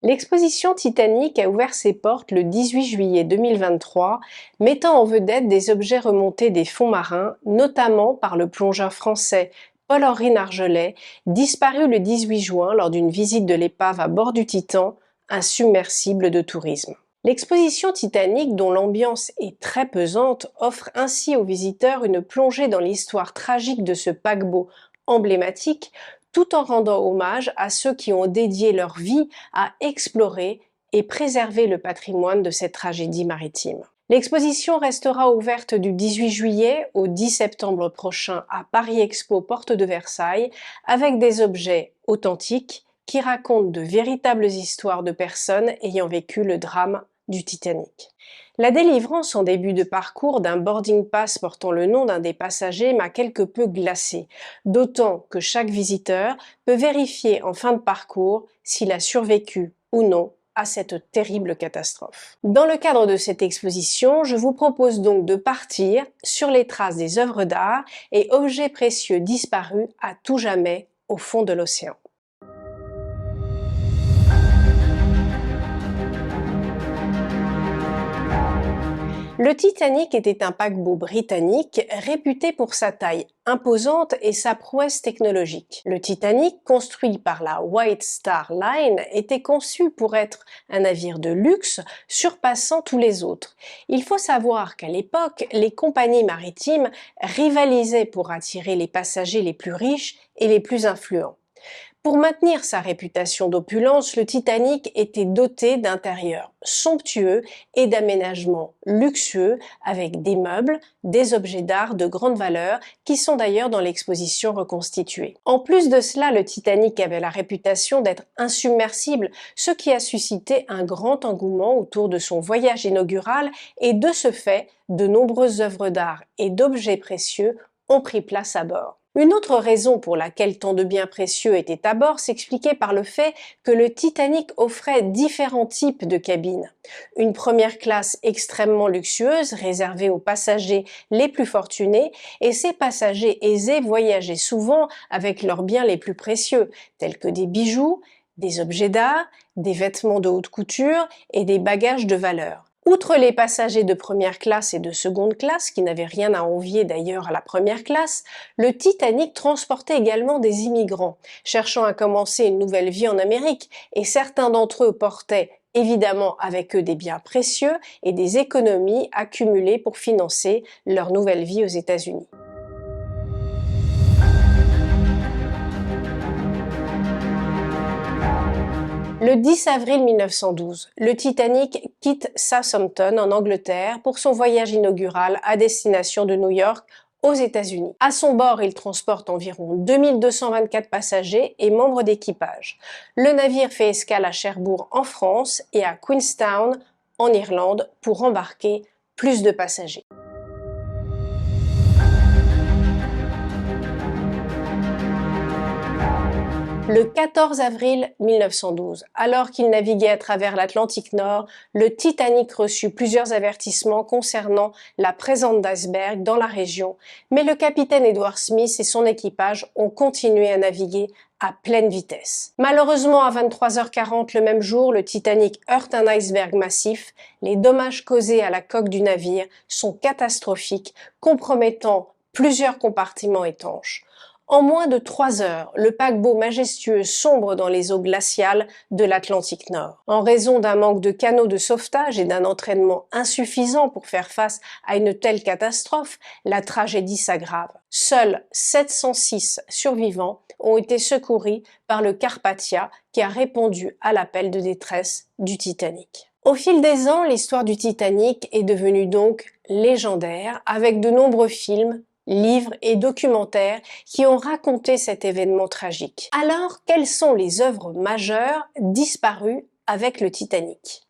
L'exposition Titanic a ouvert ses portes le 18 juillet 2023, mettant en vedette des objets remontés des fonds marins, notamment par le plongeur français Paul-Henri Nargeolet, disparu le 18 juin lors d'une visite de l'épave à bord du Titan, un submersible de tourisme. L'exposition Titanic, dont l'ambiance est très pesante, offre ainsi aux visiteurs une plongée dans l'histoire tragique de ce paquebot emblématique, tout en rendant hommage à ceux qui ont dédié leur vie à explorer et préserver le patrimoine de cette tragédie maritime. L'exposition restera ouverte du 18 juillet au 10 septembre prochain à Paris Expo Porte de Versailles avec des objets authentiques qui racontent de véritables histoires de personnes ayant vécu le drame du Titanic. La délivrance en début de parcours d'un boarding pass portant le nom d'un des passagers m'a quelque peu glacée, d'autant que chaque visiteur peut vérifier en fin de parcours s'il a survécu ou non à cette terrible catastrophe. Dans le cadre de cette exposition, je vous propose donc de partir sur les traces des œuvres d'art et objets précieux disparus à tout jamais au fond de l'océan. Le Titanic était un paquebot britannique réputé pour sa taille imposante et sa prouesse technologique. Le Titanic, construit par la White Star Line, était conçu pour être un navire de luxe surpassant tous les autres. Il faut savoir qu'à l'époque, les compagnies maritimes rivalisaient pour attirer les passagers les plus riches et les plus influents. Pour maintenir sa réputation d'opulence, le Titanic était doté d'intérieurs somptueux et d'aménagements luxueux avec des meubles, des objets d'art de grande valeur qui sont d'ailleurs dans l'exposition reconstituée. En plus de cela, le Titanic avait la réputation d'être insubmersible, ce qui a suscité un grand engouement autour de son voyage inaugural et de ce fait, de nombreuses œuvres d'art et d'objets précieux ont pris place à bord. Une autre raison pour laquelle tant de biens précieux étaient à bord s'expliquait par le fait que le Titanic offrait différents types de cabines. Une première classe extrêmement luxueuse réservée aux passagers les plus fortunés et ces passagers aisés voyageaient souvent avec leurs biens les plus précieux, tels que des bijoux, des objets d'art, des vêtements de haute couture et des bagages de valeur. Outre les passagers de première classe et de seconde classe, qui n'avaient rien à envier d'ailleurs à la première classe, le Titanic transportait également des immigrants, cherchant à commencer une nouvelle vie en Amérique, et certains d'entre eux portaient évidemment avec eux des biens précieux et des économies accumulées pour financer leur nouvelle vie aux États-Unis. Le 10 avril 1912, le Titanic quitte Southampton en Angleterre pour son voyage inaugural à destination de New York aux États-Unis. À son bord, il transporte environ 2224 passagers et membres d'équipage. Le navire fait escale à Cherbourg en France et à Queenstown en Irlande pour embarquer plus de passagers. Le 14 avril 1912, alors qu'il naviguait à travers l'Atlantique Nord, le Titanic reçut plusieurs avertissements concernant la présence d'icebergs dans la région, mais le capitaine Edward Smith et son équipage ont continué à naviguer à pleine vitesse. Malheureusement, à 23h40 le même jour, le Titanic heurte un iceberg massif. Les dommages causés à la coque du navire sont catastrophiques, compromettant plusieurs compartiments étanches. En moins de 3 heures, le paquebot majestueux sombre dans les eaux glaciales de l'Atlantique Nord. En raison d'un manque de canaux de sauvetage et d'un entraînement insuffisant pour faire face à une telle catastrophe, la tragédie s'aggrave. Seuls 706 survivants ont été secourus par le Carpathia qui a répondu à l'appel de détresse du Titanic. Au fil des ans, l'histoire du Titanic est devenue donc légendaire avec de nombreux films, livres et documentaires qui ont raconté cet événement tragique. Alors, quelles sont les œuvres majeures disparues avec le Titanic ?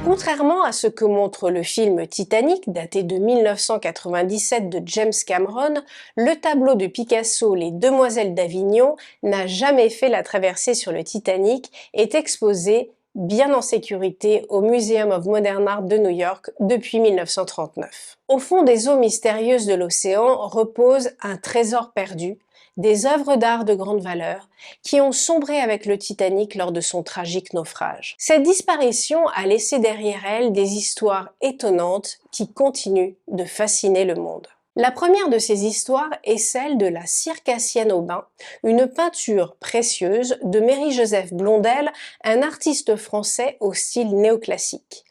Contrairement à ce que montre le film Titanic, daté de 1997 de James Cameron, le tableau de Picasso Les Demoiselles d'Avignon n'a jamais fait la traversée sur le Titanic et est exposé bien en sécurité au Museum of Modern Art de New York depuis 1939. Au fond des eaux mystérieuses de l'océan repose un trésor perdu, des œuvres d'art de grande valeur qui ont sombré avec le Titanic lors de son tragique naufrage. Cette disparition a laissé derrière elle des histoires étonnantes qui continuent de fasciner le monde. La première de ces histoires est celle de la Circassienne au bain, une peinture précieuse de Marie-Joseph Blondel, un artiste français au style néoclassique.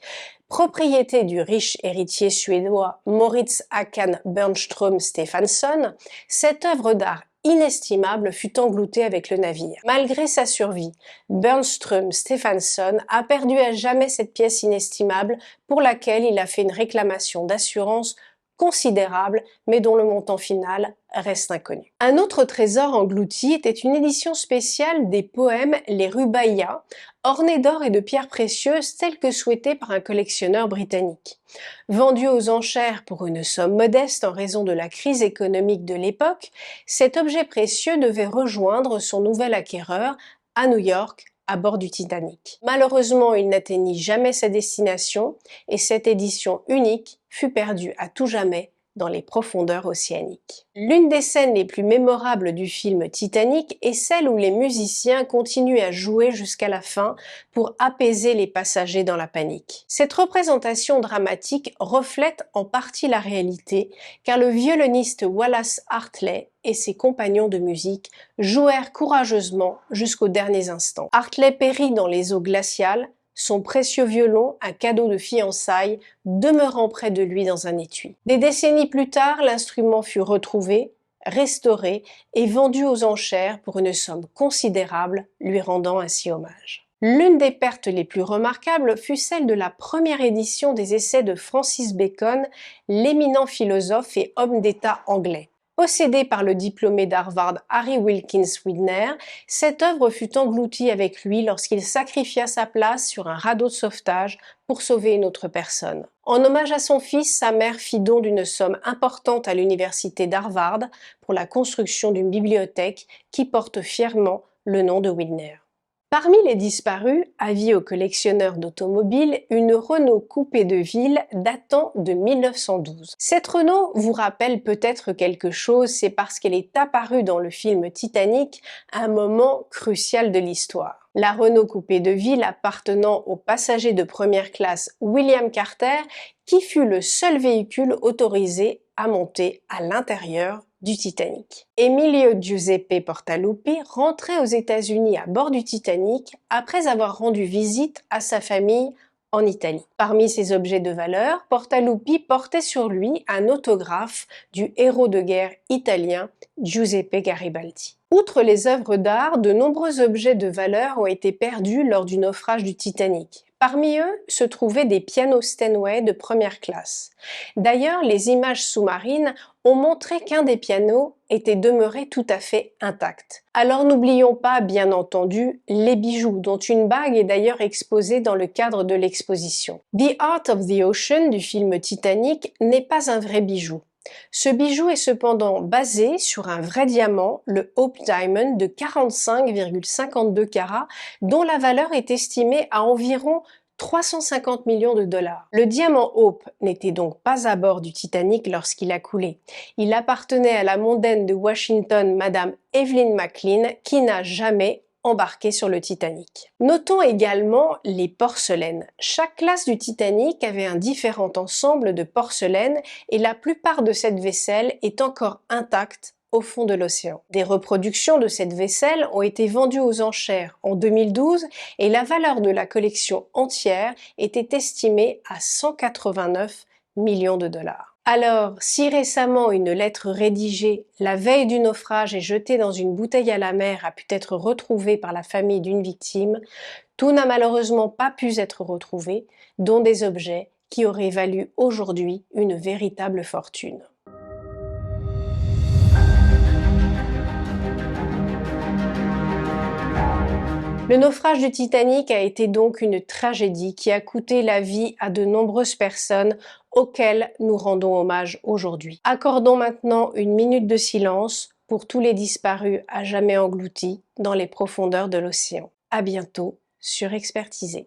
Propriété du riche héritier suédois Moritz Håkan Bernström Stefansson, cette œuvre d'art inestimable fut engloutée avec le navire. Malgré sa survie, Bernström Stefansson a perdu à jamais cette pièce inestimable pour laquelle il a fait une réclamation d'assurance considérable, mais dont le montant final reste inconnu. Un autre trésor englouti était une édition spéciale des poèmes Les Rubaiyat, ornés d'or et de pierres précieuses telles que souhaitées par un collectionneur britannique. Vendu aux enchères pour une somme modeste en raison de la crise économique de l'époque, cet objet précieux devait rejoindre son nouvel acquéreur à New York, à bord du Titanic. Malheureusement, il n'atteignit jamais sa destination et cette édition unique fut perdue à tout jamais dans les profondeurs océaniques. L'une des scènes les plus mémorables du film Titanic est celle où les musiciens continuent à jouer jusqu'à la fin pour apaiser les passagers dans la panique. Cette représentation dramatique reflète en partie la réalité, car le violoniste Wallace Hartley et ses compagnons de musique jouèrent courageusement jusqu'aux derniers instants. Hartley périt dans les eaux glaciales, son précieux violon, un cadeau de fiançailles, demeurant près de lui dans un étui. Des décennies plus tard, l'instrument fut retrouvé, restauré et vendu aux enchères pour une somme considérable, lui rendant ainsi hommage. L'une des pertes les plus remarquables fut celle de la première édition des essais de Francis Bacon, l'éminent philosophe et homme d'État anglais. Possédée par le diplômé d'Harvard Harry Wilkins Widner, cette œuvre fut engloutie avec lui lorsqu'il sacrifia sa place sur un radeau de sauvetage pour sauver une autre personne. En hommage à son fils, sa mère fit don d'une somme importante à l'université d'Harvard pour la construction d'une bibliothèque qui porte fièrement le nom de Widner. Parmi les disparus, avis aux collectionneurs d'automobiles, une Renault coupé de ville datant de 1912. Cette Renault vous rappelle peut-être quelque chose, c'est parce qu'elle est apparue dans le film Titanic à un moment crucial de l'histoire. La Renault coupé de ville appartenant au passager de première classe William Carter, qui fut le seul véhicule autorisé à monter à l'intérieur du Titanic. Emilio Giuseppe Portaluppi rentrait aux États-Unis à bord du Titanic après avoir rendu visite à sa famille en Italie. Parmi ses objets de valeur, Portaluppi portait sur lui un autographe du héros de guerre italien Giuseppe Garibaldi. Outre les œuvres d'art, de nombreux objets de valeur ont été perdus lors du naufrage du Titanic. Parmi eux se trouvaient des pianos Steinway de première classe. D'ailleurs, les images sous-marines ont montré qu'un des pianos était demeuré tout à fait intact. Alors n'oublions pas, bien entendu, les bijoux, dont une bague est d'ailleurs exposée dans le cadre de l'exposition. The Art of the Ocean du film Titanic n'est pas un vrai bijou. Ce bijou est cependant basé sur un vrai diamant, le Hope Diamond de 45,52 carats, dont la valeur est estimée à environ 350 millions de dollars. Le diamant Hope n'était donc pas à bord du Titanic lorsqu'il a coulé. Il appartenait à la mondaine de Washington, Madame Evelyn McLean, qui n'a jamais embarqué sur le Titanic. Notons également les porcelaines. Chaque classe du Titanic avait un différent ensemble de porcelaine et la plupart de cette vaisselle est encore intacte au fond de l'océan. Des reproductions de cette vaisselle ont été vendues aux enchères en 2012 et la valeur de la collection entière était estimée à 189 millions de dollars. Alors, si récemment une lettre rédigée la veille du naufrage et jetée dans une bouteille à la mer a pu être retrouvée par la famille d'une victime, tout n'a malheureusement pas pu être retrouvé, dont des objets qui auraient valu aujourd'hui une véritable fortune. Le naufrage du Titanic a été donc une tragédie qui a coûté la vie à de nombreuses personnes auxquelles nous rendons hommage aujourd'hui. Accordons maintenant une minute de silence pour tous les disparus à jamais engloutis dans les profondeurs de l'océan. À bientôt surexpertisé.